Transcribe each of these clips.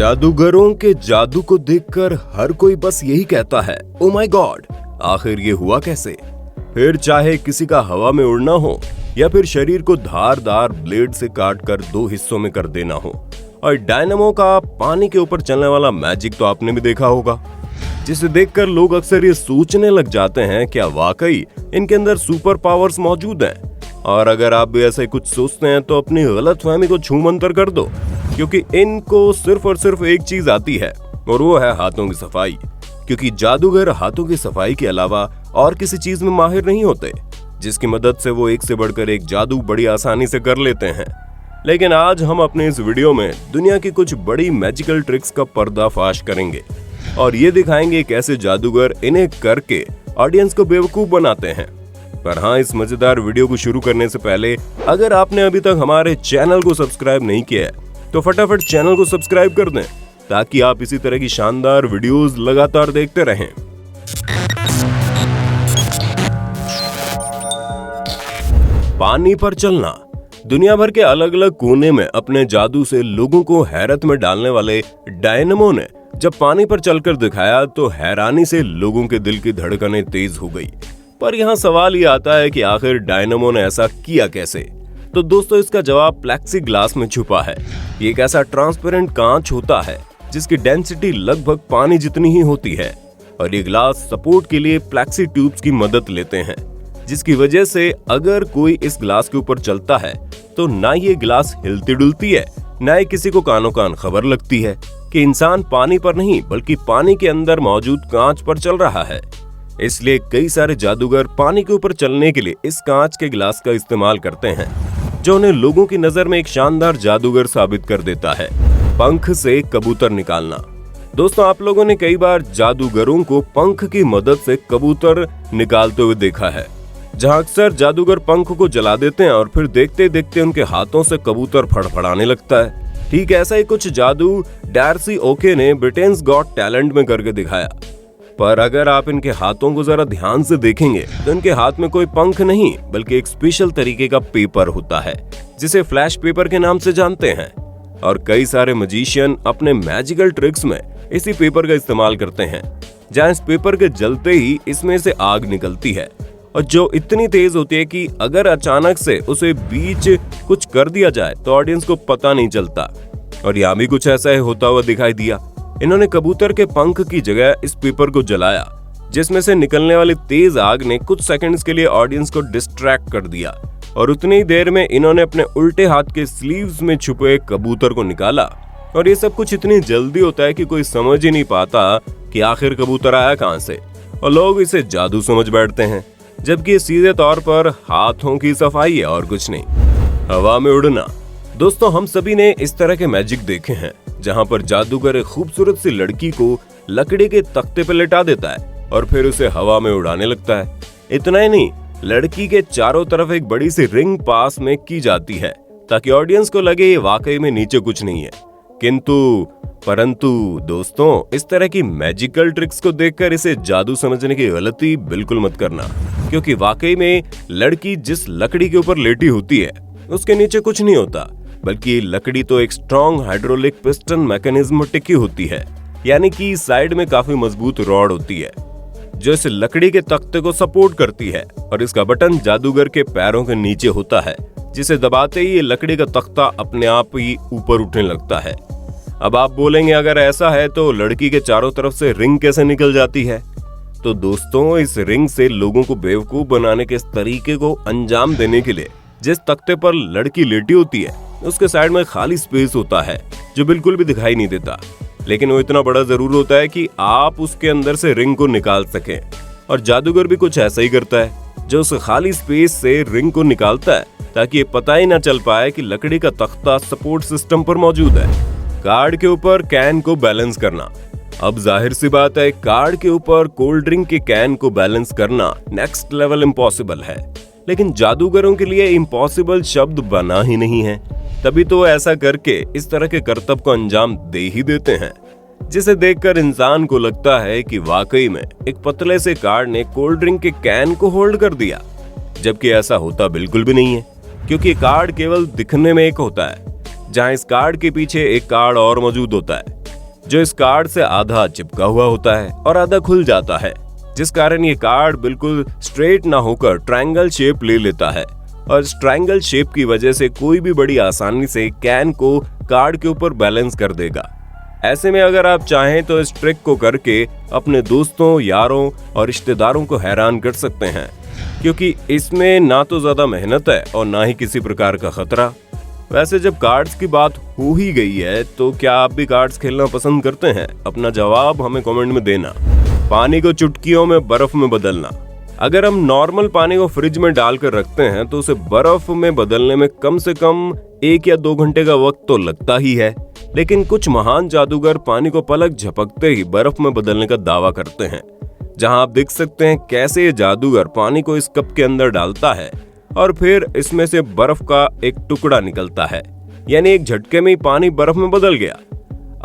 जादूगरों के जादू को देखकर हर कोई बस यही कहता है, ओ माय गॉड, आखिर ये हुआ कैसे। फिर चाहे किसी का हवा में उड़ना हो या फिर शरीर को धारदार ब्लेड से काट कर 2 हिस्सों में कर देना हो। और डायनामो का पानी के ऊपर चलने वाला मैजिक तो आपने भी देखा होगा, जिसे देखकर लोग अक्सर ये सोचने लग जाते हैं क्या वाकई इनके अंदर सुपर पावर्स मौजूद हैं। और अगर आप भी ऐसा कुछ सोचते हैं तो अपनी गलतफहमी को छूमंतर कर दो, क्योंकि इनको सिर्फ और सिर्फ एक चीज आती है और वो है हाथों की सफाई। क्योंकि जादूगर हाथों की सफाई के अलावा और किसी चीज में माहिर नहीं होते, जिसकी मदद से वो एक से बढ़कर एक जादू बड़ी आसानी से कर लेते हैं। लेकिन आज हम अपने इस वीडियो में दुनिया की कुछ बड़ी मैजिकल ट्रिक्स का पर्दाफाश करेंगे और ये दिखाएंगे कैसे जादूगर इन्हें करके ऑडियंस को बेवकूफ बनाते हैं। पर हाँ, इस मजेदार वीडियो को शुरू करने से पहले अगर आपने अभी तक हमारे चैनल को सब्सक्राइब नहीं किया है तो फटाफट चैनल को सब्सक्राइब कर दें, ताकि आप इसी तरह की शानदार वीडियोस लगातार देखते रहें। पानी पर चलना। दुनिया भर के अलग अलग कोने में अपने जादू से लोगों को हैरत में डालने वाले डायनामो ने जब पानी पर चलकर दिखाया तो हैरानी से लोगों के दिल की धड़कनें तेज हो गई। पर यहाँ सवाल ये आता है कि आखिर डायनामो ने ऐसा किया कैसे। तो दोस्तों, इसका जवाब प्लेक्सी ग्लास में छुपा है। ये एक ऐसा ट्रांसपेरेंट कांच होता है जिसकी डेंसिटी लगभग पानी जितनी ही होती है, और ये ग्लास सपोर्ट के लिए प्लेक्सी ट्यूब्स की मदद लेते हैं, जिसकी वजह से अगर कोई इस ग्लास के ऊपर चलता है तो ना ये ग्लास हिलती डुलती है, ना ही किसी को कानो कान खबर लगती है कि इंसान पानी पर नहीं बल्कि पानी के अंदर मौजूद कांच पर चल रहा है। इसलिए कई सारे जादूगर पानी के ऊपर चलने के लिए इस कांच के ग्लास का इस्तेमाल करते हैं, जो उन्हें लोगों की नजर में एक शानदार जादूगर साबित कर देता है। पंख से कबूतर निकालना। दोस्तों, आप लोगों ने कई बार जादूगरों को पंख की मदद से कबूतर निकालते हुए देखा है, जहां अक्सर जादूगर पंख को जला देते हैं और फिर देखते देखते उनके हाथों से कबूतर फड़फड़ाने लगता है। ठीक ऐसा ही कुछ जादू डार्सी ओके ने ब्रिटेन्स गॉट टैलेंट में करके दिखाया। पर अगर आप इनके हाथों को जरा ध्यान से देखेंगे तो इनके हाथ में कोई पंख नहीं बल्कि एक स्पेशल तरीके का पेपर होता है, जिसे फ्लैश पेपर के नाम से जानते हैं। और कई सारे मैजिशियन अपने मैजिकल ट्रिक्स में इसी पेपर का इस्तेमाल करते हैं, जहां इस पेपर के जलते ही इसमें से आग निकलती है, और जो इतनी तेज होती है कि अगर अचानक से उसे बीच कुछ कर दिया जाए तो ऑडियंस को पता नहीं चलता। और यहाँ भी कुछ ऐसा ही होता हुआ दिखाई दिया। इन्होंने कबूतर के पंख की जगह इस पेपर को जलाया, जिसमें से निकलने वाली तेज आग ने कुछ सेकंड्स के लिए ऑडियंस को डिस्ट्रैक्ट कर दिया, और उतनी ही देर में इन्होंने अपने उल्टे हाथ के स्लीव्स में छुपे कबूतर को निकाला। और ये सब कुछ इतनी जल्दी होता है कि कोई समझ ही नहीं पाता कि आखिर कबूतर आया कहां से, और लोग इसे जादू समझ बैठते हैं, जबकि ये सीधे तौर पर हाथों की सफाई है और कुछ नहीं। हवा में उड़ना। दोस्तों, हम सभी ने इस तरह के मैजिक देखे हैं, जहां पर जादूगर एक खूबसूरत सी लड़की को लकड़ी के तख्ते पर लेटा देता है और फिर उसे हवा में उड़ाने लगता है। इतना ही नहीं, लड़की के चारों तरफ एक बड़ी सी रिंग पास में की जाती है, ताकि ऑडियंस को लगे ये वाकई में नीचे कुछ नहीं है। परंतु दोस्तों, इस तरह की मैजिकल ट्रिक्स को देखकर इसे जादू समझने की गलती बिल्कुल मत करना, क्योंकि वाकई में लड़की जिस लकड़ी के ऊपर लेटी होती है उसके नीचे कुछ नहीं होता, बल्कि लकड़ी तो एक स्ट्रॉन्ग हाइड्रोलिक पिस्टन मैकेनिज्म में टिकी होती है, यानी कि साइड में काफी मजबूत रॉड होती है जो इस लकड़ी के तख्ते को सपोर्ट करती है, और इसका बटन जादूगर के पैरों के नीचे होता है, जिसे दबाते ही ये लकड़ी का तख्ता अपने आप ही ऊपर उठने लगता है। अब आप बोलेंगे, अगर ऐसा है तो लड़की के चारों तरफ से रिंग कैसे निकल जाती है। तो दोस्तों, इस रिंग से लोगों को बेवकूफ बनाने के इस तरीके को अंजाम देने के लिए जिस तख्ते पर लड़की लेटी होती है उसके साइड में खाली स्पेस होता है, जो बिल्कुल भी दिखाई नहीं देता, लेकिन वो इतना बड़ा जरूर होता है कि आप उसके अंदर से रिंग को निकाल सकें। और जादूगर भी कुछ ऐसा ही करता है, जो उस खाली स्पेस से रिंग को निकालता है, ताकि ये पता ही ना चल पाए कि लकड़ी का तख्ता सपोर्ट सिस्टम पर मौजूद है। कार्ड के ऊपर कैन को बैलेंस करना। अब जाहिर सी बात है, कार्ड के ऊपर कोल्ड ड्रिंक के कैन को बैलेंस करना नेक्स्ट लेवल इम्पॉसिबल है, लेकिन जादूगरों के लिए इम्पॉसिबल शब्द बना ही नहीं है, तभी तो ऐसा करके इस तरह के करतब को अंजाम दे ही देते हैं, जिसे देखकर इंसान को लगता है कि वाकई में एक पतले से कार्ड ने कोल्ड ड्रिंक के कैन को होल्ड कर दिया, जबकि ऐसा होता बिल्कुल भी नहीं है, क्योंकि कार्ड केवल दिखने में एक होता है, जहां इस कार्ड के पीछे एक कार्ड और मौजूद होता है। जो इस कार्ड से आधा चिपका हुआ होता है और आधा खुल जाता है, जिस कारण ये कार्ड बिल्कुल स्ट्रेट ना होकर ट्रायंगल शेप ले लेता है। और इस ट्रायंगल शेप की वजह से कोई भी बड़ी आसानी से कैन को कार्ड के ऊपर बैलेंस कर देगा। ऐसे में अगर आप चाहें तो इस ट्रिक को करके अपने दोस्तों, यारों और रिश्तेदारों को हैरान कर सकते हैं, क्योंकि इसमें ना तो ज्यादा मेहनत है और ना ही किसी प्रकार का खतरा। वैसे जब कार्ड्स की बात हो ही गई है तो क्या आप भी कार्ड्स खेलना पसंद करते हैं? अपना जवाब हमें कमेंट में देना। पानी को चुटकियों में बर्फ में बदलना। अगर हम नॉर्मल पानी को फ्रिज में डालकर रखते हैं तो उसे बर्फ में बदलने में कम से कम 1 या 2 घंटे का वक्त तो लगता ही है, लेकिन कुछ महान जादूगर पानी को पलक झपकते ही बर्फ में बदलने का दावा करते हैं। जहां आप देख सकते हैं कैसे ये जादूगर पानी को इस कप के अंदर डालता है और फिर इसमें से बर्फ का एक टुकड़ा निकलता है, यानी एक झटके में ही पानी बर्फ में बदल गया।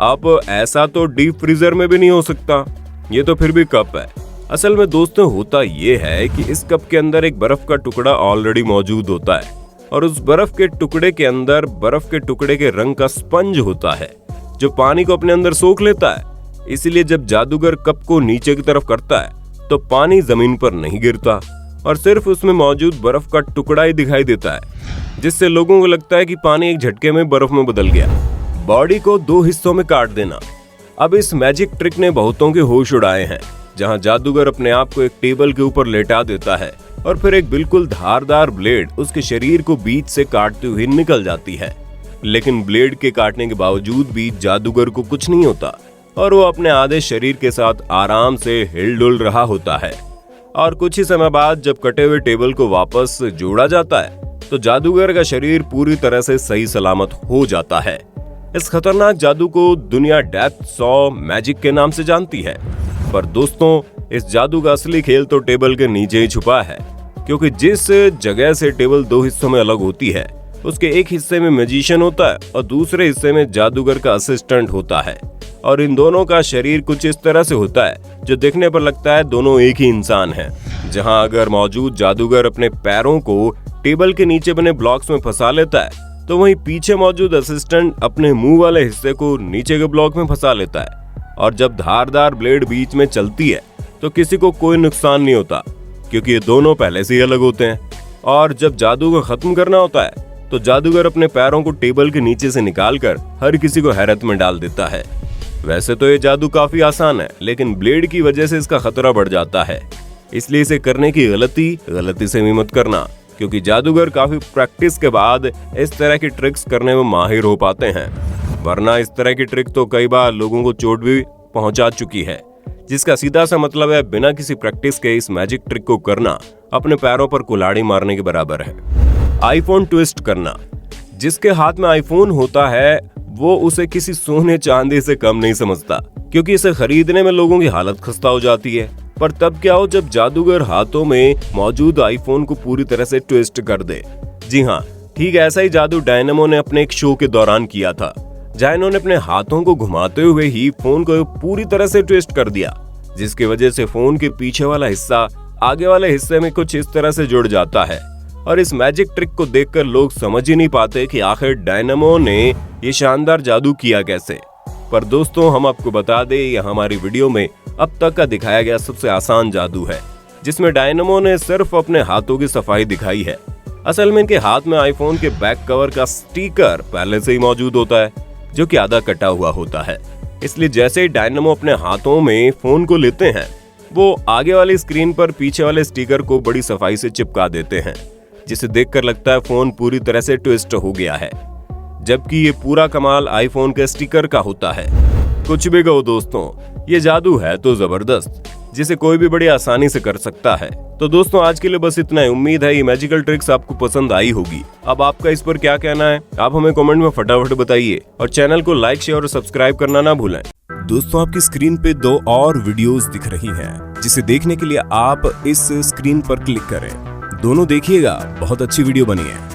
अब ऐसा तो डीप फ्रीजर में भी नहीं हो सकता, ये तो फिर भी कप है। असल में दोस्तों होता ये है कि इस कप के अंदर एक बर्फ का टुकड़ा ऑलरेडी मौजूद होता है और उस बर्फ के टुकड़े के अंदर बर्फ के टुकड़े के रंग का स्पंज होता है जो पानी को अपने अंदर सोख लेता है। इसलिए जब जादूगर कप को नीचे की तरफ करता है तो पानी जमीन पर नहीं गिरता और सिर्फ उसमें मौजूद बर्फ का टुकड़ा ही दिखाई देता है, जिससे लोगों को लगता है कि पानी एक झटके में बर्फ में बदल गया। बॉडी को 2 हिस्सों में काट देना। अब इस मैजिक ट्रिक ने बहुतों के होश उड़ाए हैं, जहां जादूगर अपने आप को एक टेबल के ऊपर लेटा देता है और फिर एक बिल्कुल धारदार ब्लेड उसके शरीर को बीच से काटते हुए निकल जाती है। लेकिन ब्लेड के काटने के बावजूद भी जादूगर को कुछ नहीं होता और वो अपने आधे शरीर के साथ आराम से हिल-डुल रहा होता है। और कुछ ही समय बाद जब कटे हुए टेबल को वापस जोड़ा जाता है तो जादूगर का शरीर पूरी तरह से सही सलामत हो जाता है। इस खतरनाक जादू को दुनिया डेथ सॉ मैजिक के नाम से जानती है। पर दोस्तों इस जादू का असली खेल तो टेबल के नीचे ही छुपा है, क्योंकि जिस जगह से टेबल 2 हिस्सों में अलग होती है उसके एक हिस्से में मैजिशियन होता है और दूसरे हिस्से में जादूगर का असिस्टेंट होता है। और इन दोनों का शरीर कुछ इस तरह से होता है जो देखने पर लगता है दोनों एक ही इंसान है। जहां अगर मौजूद जादूगर अपने पैरों को टेबल के नीचे बने ब्लॉक्स में फंसा लेता है तो वहीं पीछे मौजूद असिस्टेंट अपने मुंह वाले हिस्से को नीचे के ब्लॉक में फंसा लेता है। और जब धारदार ब्लेड बीच में चलती है तो किसी को कोई नुकसान नहीं होता, क्योंकि ये दोनों पहले से ही अलग होते हैं। और जब जादू को खत्म करना होता है तो जादूगर अपने पैरों को टेबल के नीचे से निकालकर हर किसी को हैरत में डाल देता है। वैसे तो ये जादू काफी आसान है, लेकिन ब्लेड की वजह से इसका खतरा बढ़ जाता है। इसलिए इसे करने की गलती से भी मत करना, क्योंकि जादूगर काफी प्रैक्टिस के बाद इस तरह की ट्रिक्स करने में माहिर हो पाते हैं। वरना इस तरह की ट्रिक तो कई बार लोगों को चोट भी पहुंचा चुकी है, जिसका सीधा सा मतलब है बिना किसी प्रैक्टिस के इस मैजिक ट्रिक को करना अपने पैरों पर कुल्हाड़ी मारने के बराबर है। आईफोन ट्विस्ट करना। जिसके हाथ में आईफोन होता है वो उसे किसी सोने चांदी से कम नहीं समझता, क्योंकि इसे खरीदने में लोगों की हालत खस्ता हो जाती है। पर तब क्या हो जब जादूगर हाथों में मौजूद आईफोन को पूरी तरह से ट्विस्ट कर दे। जी हाँ, ठीक ऐसा ही जादू डायनेमो ने अपने एक शो के दौरान किया था, जहां इन्होंने अपने हाथों को घुमाते हुए ही फोन को पूरी तरह से ट्विस्ट कर दिया, जिसकी वजह से फोन के पीछे वाला हिस्सा आगे वाले हिस्से में कुछ इस तरह से जुड़ जाता है। और इस मैजिक ट्रिक को देखकर लोग समझ ही नहीं पाते कि आखिर डायनेमो ने ये शानदार जादू किया कैसे। पर दोस्तों हम आपको बता दें, यह हमारी वीडियो में अब तक का दिखाया गया सबसे आसान जादू है, जिसमें डायनेमो ने सिर्फ अपने हाथों की सफाई दिखाई है। असल में इनके हाथ में आईफोन के बैक कवर का स्टिकर पहले से ही मौजूद होता है, जो कि आधा कटा हुआ होता है। इसलिए जैसे ही डायनेमो अपने हाथों में फोन को लेते हैं, वो आगे वाली स्क्रीन पर पीछे वाले स्टिकर को बड़ी सफाई से चिपका देते हैं, जिसे देखकर लगता है फोन पूरी तरह से ट्विस्ट हो गया है, जबकि ये पूरा कमाल आईफोन के स्टिकर का होता है। कुछ भी कहो दोस्तों, ये जादू है तो जबरदस्त, जिसे कोई भी बड़ी आसानी से कर सकता है। तो दोस्तों आज के लिए बस इतना ही। उम्मीद है ये मैजिकल ट्रिक्स आपको पसंद आई होगी। अब आपका इस पर क्या कहना है आप हमें कमेंट में फटाफट बताइए, और चैनल को लाइक शेयर और सब्सक्राइब करना ना भूलें। दोस्तों आपकी स्क्रीन पे 2 और वीडियोस दिख रही हैं, जिसे देखने के लिए आप इस स्क्रीन पर क्लिक करें। दोनों देखिएगा, बहुत अच्छी वीडियो बनी है।